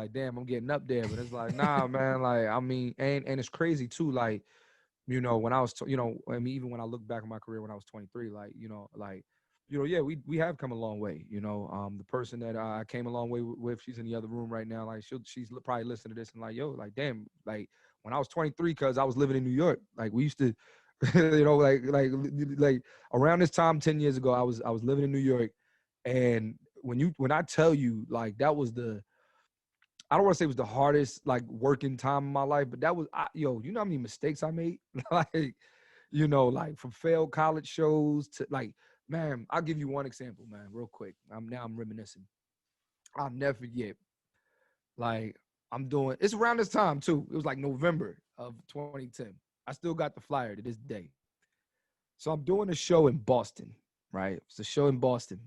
like, damn, I'm getting up there. But it's like, nah, man. Like, I mean, and it's crazy too. Like, you know, when I was, you know, I mean, even when I look back on my career when I was 23, like, yeah, we have come a long way. You know, the person that I came a long way with, she's in the other room right now. Like, she's probably listening to this and like, yo, like, damn, like when I was 23, because I was living in New York, like we used to, you know, like around this time 10 years ago, I was living in New York, and when I tell you, like, that was I don't want to say it was the hardest like working time in my life, but that was, yo, you know how many mistakes I made? Like, you know, like from failed college shows to like, man, I'll give you one example, man, real quick. I'm reminiscing. I'll never forget. Like, it's around this time too. It was like November of 2010. I still got the flyer to this day. So I'm doing a show in Boston, right? It's a show in Boston.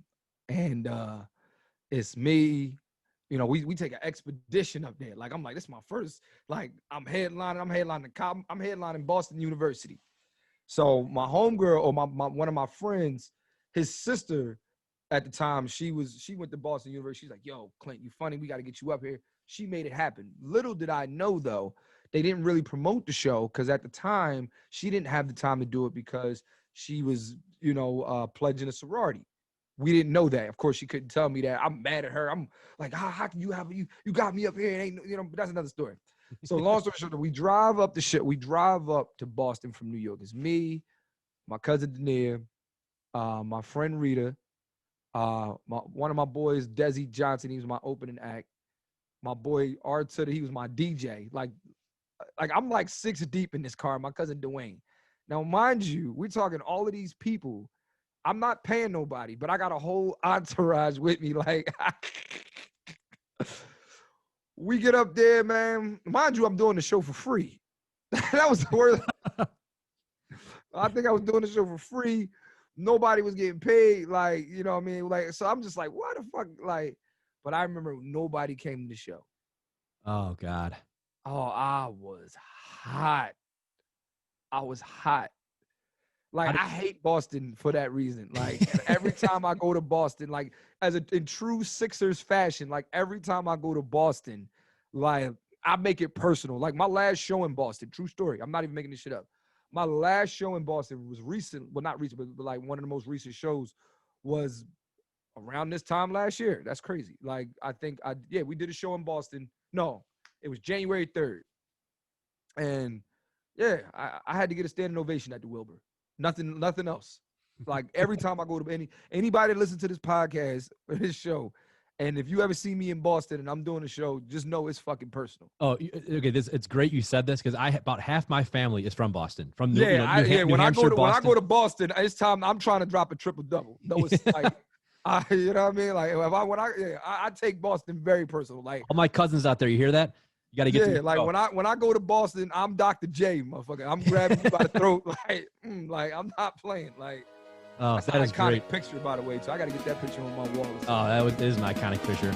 And it's me. You know, we take an expedition up there. Like, I'm like, this is my first, like, I'm headlining Boston University. So my homegirl, or my one of my friends, his sister at the time, she went to Boston University. She's like, yo, Clint, you funny. We got to get you up here. She made it happen. Little did I know, though, they didn't really promote the show because at the time, she didn't have the time to do it because she was, you know, pledging a sorority. We didn't know that. Of course, she couldn't tell me that. I'm mad at her. I'm like, how can you have you got me up here? Ain't, you know, but that's another story. So long story short, we drive up to Boston from New York. It's me, my cousin Denier, my friend Rita, one of my boys, Desi Johnson, he was my opening act. My boy R to he was my DJ. Like I'm like 6 deep in this car. My cousin Dwayne. Now, mind you, we're talking all of these people. I'm not paying nobody, but I got a whole entourage with me. Like, we get up there, man. Mind you, I'm doing the show for free. That was the worst. I think I was doing the show for free. Nobody was getting paid. Like, you know what I mean? Like, so I'm just like, what the fuck? Like, but I remember nobody came to the show. Oh, God. Oh, I was hot. Like, I hate Boston for that reason. Like, every time I go to Boston, like, in true Sixers fashion, like, every time I go to Boston, like, I make it personal. Like, my last show in Boston, true story. I'm not even making this shit up. My last show in Boston was recent. Well, not recent, but like one of the most recent shows was around this time last year. That's crazy. Like, we did a show in Boston. No, it was January 3rd. And yeah, I had to get a standing ovation at the Wilbur. Nothing else. Like, every time I go to anybody that listens to this podcast or this show, and if you ever see me in Boston and I'm doing a show, just know it's fucking personal. Oh, okay. It's great you said this because about half my family is from Boston. From When I go to Boston, it's time I'm trying to drop a triple double. No, it's like, you know what I mean? Like, I take Boston very personal. Like, all my cousins out there, you hear that? You got to get to like when I go to Boston, I'm Dr. J, motherfucker. I'm grabbing you by the throat, like I'm not playing. Like, oh, that's that an is iconic great picture, by the way. So I got to get that picture on my wall. Oh, that is an iconic picture.